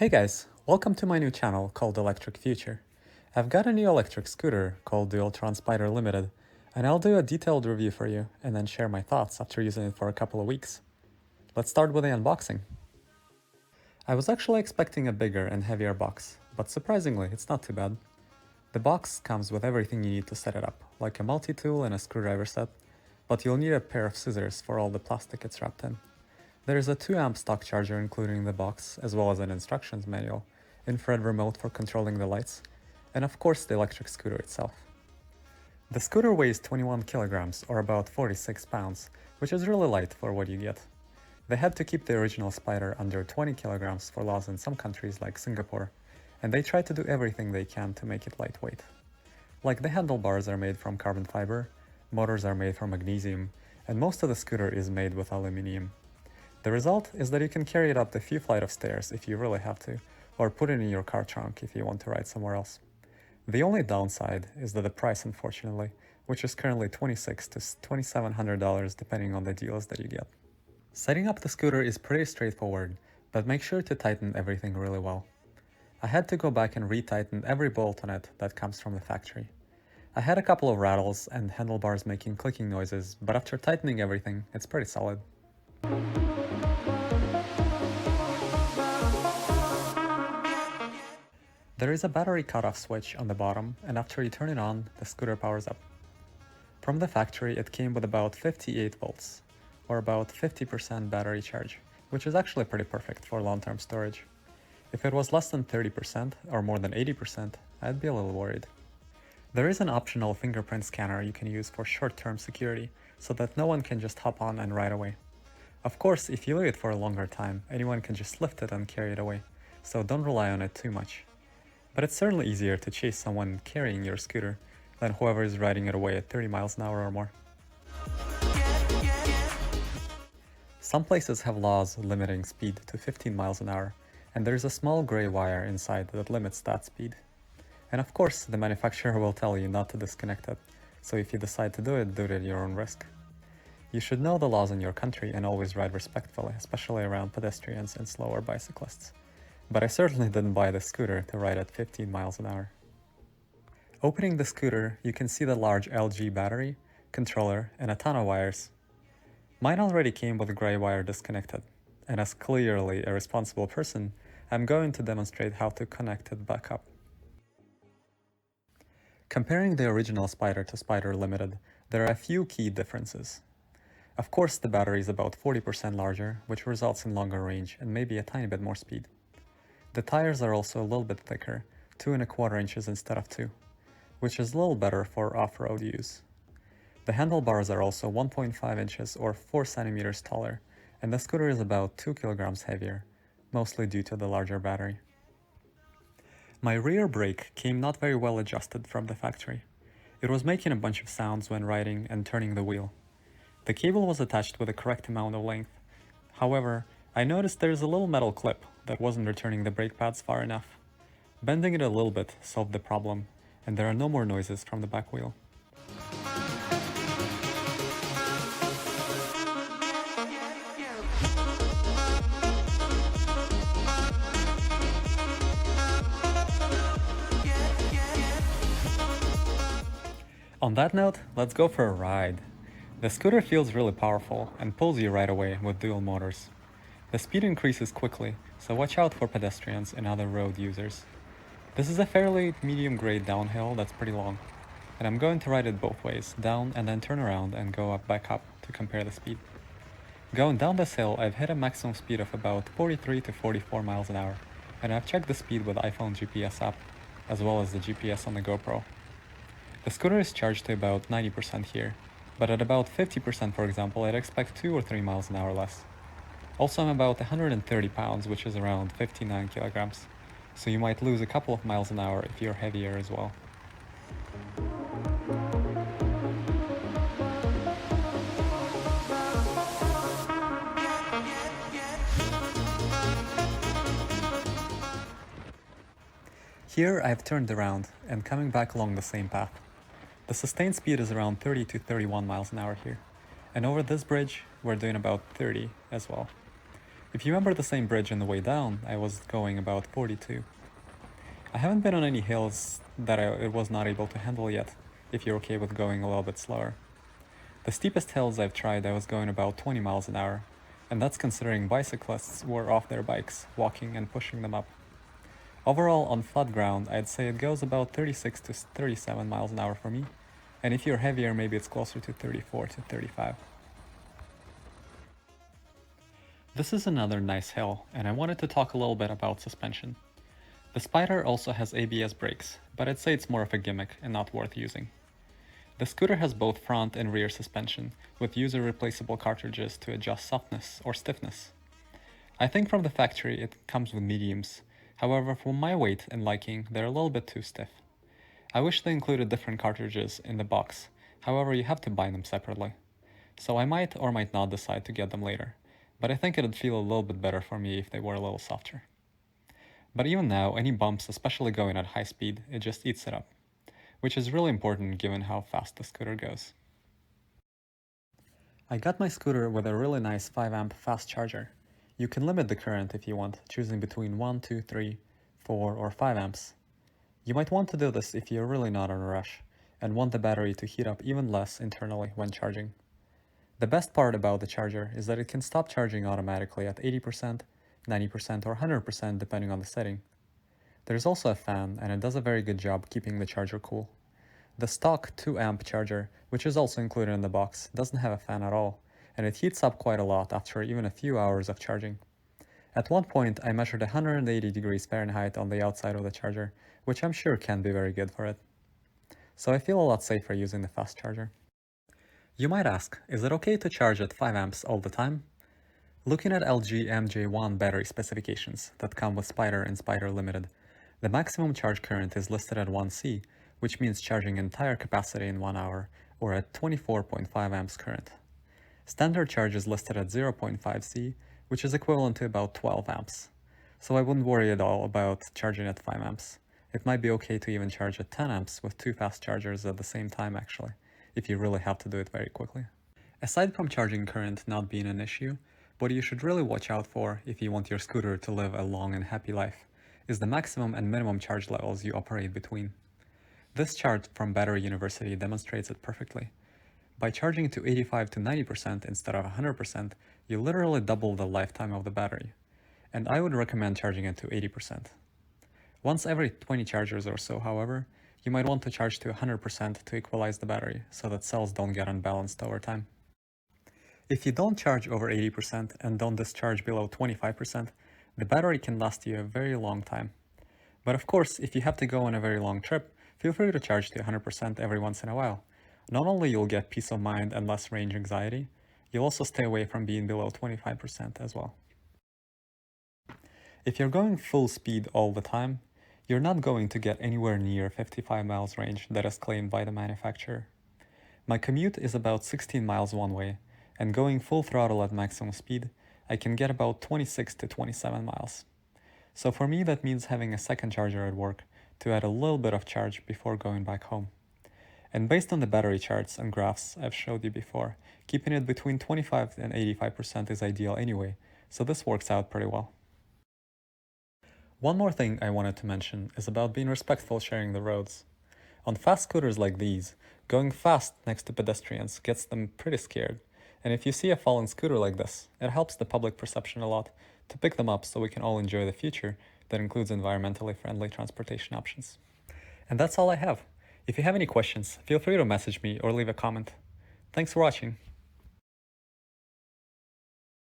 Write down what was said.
Hey guys, welcome to my new channel called Electric Future. I've got a new electric scooter called Dualtron Spider Limited, and I'll do a detailed review for you and then share my thoughts after using it for a couple of weeks. Let's start with the unboxing. I was actually expecting a bigger and heavier box, but surprisingly it's not too bad. The box comes with everything you need to set it up, like a multi-tool and a screwdriver set, but you'll need a pair of scissors for all the plastic it's wrapped in. There is a 2 amp stock charger included in the box, as well as an instructions manual, infrared remote for controlling the lights, and of course the electric scooter itself. The scooter weighs 21 kilograms, or about 46 pounds, which is really light for what you get. They had to keep the original Spider under 20 kilograms for laws in some countries like Singapore, and they try to do everything they can to make it lightweight. Like the handlebars are made from carbon fiber, motors are made from magnesium, and most of the scooter is made with aluminium. The result is that you can carry it up the few flights of stairs if you really have to, or put it in your car trunk if you want to ride somewhere else. The only downside is that the price, unfortunately, which is currently $2,600 to $2,700 depending on the deals that you get. Setting up the scooter is pretty straightforward, but make sure to tighten everything really well. I had to go back and retighten every bolt on it that comes from the factory. I had a couple of rattles and handlebars making clicking noises, but after tightening everything, it's pretty solid. There is a battery cutoff switch on the bottom, and after you turn it on, the scooter powers up. From the factory, it came with about 58 volts, or about 50% battery charge, which is actually pretty perfect for long-term storage. If it was less than 30% or more than 80%, I'd be a little worried. There is an optional fingerprint scanner you can use for short-term security, so that no one can just hop on and ride away. Of course, if you leave it for a longer time, anyone can just lift it and carry it away, so don't rely on it too much. But it's certainly easier to chase someone carrying your scooter than whoever is riding it away at 30 miles an hour or more. Some places have laws limiting speed to 15 miles an hour, and there's a small gray wire inside that limits that speed. And of course, the manufacturer will tell you not to disconnect it, so if you decide to do it at your own risk. You should know the laws in your country and always ride respectfully, especially around pedestrians and slower bicyclists. But I certainly didn't buy the scooter to ride at 15 miles an hour. Opening the scooter, you can see the large LG battery, controller, and a ton of wires. Mine already came with the gray wire disconnected, and as clearly a responsible person, I'm going to demonstrate how to connect it back up. Comparing the original Spider to Spider Limited, there are a few key differences. Of course, the battery is about 40% larger, which results in longer range and maybe a tiny bit more speed. The tires are also a little bit thicker, 2¼ inches instead of 2, which is a little better for off-road use. The handlebars are also 1.5 inches or 4 centimeters taller, and the scooter is about 2 kilograms heavier, mostly due to the larger battery. My rear brake came not very well adjusted from the factory. It was making a bunch of sounds when riding and turning the wheel. The cable was attached with the correct amount of length. However, I noticed there's a little metal clip that wasn't returning the brake pads far enough. Bending it a little bit solved the problem, and there are no more noises from the back wheel. On that note, let's go for a ride. The scooter feels really powerful and pulls you right away with dual motors. The speed increases quickly, so watch out for pedestrians and other road users. This is a fairly medium-grade downhill that's pretty long, and I'm going to ride it both ways, down and then turn around and go back up to compare the speed. Going down this hill, I've hit a maximum speed of about 43 to 44 miles an hour, and I've checked the speed with iPhone GPS app, as well as the GPS on the GoPro. The scooter is charged to about 90% here, but at about 50% for example, I'd expect 2 or 3 miles an hour less. Also, I'm about 130 pounds, which is around 59 kilograms, so you might lose a couple of miles an hour if you're heavier as well. Here I've turned around and coming back along the same path. The sustained speed is around 30 to 31 miles an hour here, and over this bridge we're doing about 30 as well. If you remember the same bridge on the way down, I was going about 42. I haven't been on any hills that it was not able to handle yet, if you're okay with going a little bit slower. The steepest hills I've tried I was going about 20 miles an hour, and that's considering bicyclists were off their bikes, walking and pushing them up. Overall, on flat ground, I'd say it goes about 36 to 37 miles an hour for me, and if you're heavier, maybe it's closer to 34 to 35. This is another nice hill, and I wanted to talk a little bit about suspension. The Spider also has ABS brakes, but I'd say it's more of a gimmick and not worth using. The scooter has both front and rear suspension, with user-replaceable cartridges to adjust softness or stiffness. I think from the factory it comes with mediums, however for my weight and liking they're a little bit too stiff. I wish they included different cartridges in the box, however you have to buy them separately. So I might or might not decide to get them later, but I think it'd feel a little bit better for me if they were a little softer. But even now, any bumps, especially going at high speed, it just eats it up, which is really important given how fast the scooter goes. I got my scooter with a really nice 5 amp fast charger. You can limit the current if you want, choosing between 1, 2, 3, 4 or 5 amps. You might want to do this if you're really not in a rush and want the battery to heat up even less internally when charging. The best part about the charger is that it can stop charging automatically at 80%, 90% or 100% depending on the setting. There's also a fan and it does a very good job keeping the charger cool. The stock 2 amp charger, which is also included in the box, doesn't have a fan at all, and it heats up quite a lot after even a few hours of charging. At one point I measured 180 degrees Fahrenheit on the outside of the charger, which I'm sure can be very good for it. So I feel a lot safer using the fast charger. You might ask, is it okay to charge at 5 amps all the time? Looking at LG MJ1 battery specifications that come with Spider and Spider Limited, the maximum charge current is listed at 1C, which means charging entire capacity in 1 hour, or at 24.5 amps current. Standard charge is listed at 0.5C, which is equivalent to about 12 amps. So I wouldn't worry at all about charging at 5 amps. It might be okay to even charge at 10 amps with 2 fast chargers at the same time actually, if you really have to do it very quickly. Aside from charging current not being an issue, what you should really watch out for if you want your scooter to live a long and happy life is the maximum and minimum charge levels you operate between. This chart from Battery University demonstrates it perfectly. By charging to 85 to 90% instead of 100%, you literally double the lifetime of the battery. And I would recommend charging it to 80%. Once every 20 chargers or so, however, you might want to charge to 100% to equalize the battery so that cells don't get unbalanced over time. If you don't charge over 80% and don't discharge below 25%, the battery can last you a very long time. But of course, if you have to go on a very long trip, feel free to charge to 100% every once in a while. Not only you'll get peace of mind and less range anxiety, you'll also stay away from being below 25% as well. If you're going full speed all the time, you're not going to get anywhere near 55 miles range that is claimed by the manufacturer. My commute is about 16 miles one way, and going full throttle at maximum speed, I can get about 26 to 27 miles. So for me that means having a second charger at work to add a little bit of charge before going back home. And based on the battery charts and graphs I've showed you before, keeping it between 25 and 85% is ideal anyway, so this works out pretty well. One more thing I wanted to mention is about being respectful sharing the roads. On fast scooters like these, going fast next to pedestrians gets them pretty scared, and if you see a falling scooter like this, it helps the public perception a lot to pick them up so we can all enjoy the future that includes environmentally friendly transportation options. And that's all I have. If you have any questions, feel free to message me or leave a comment. Thanks for watching.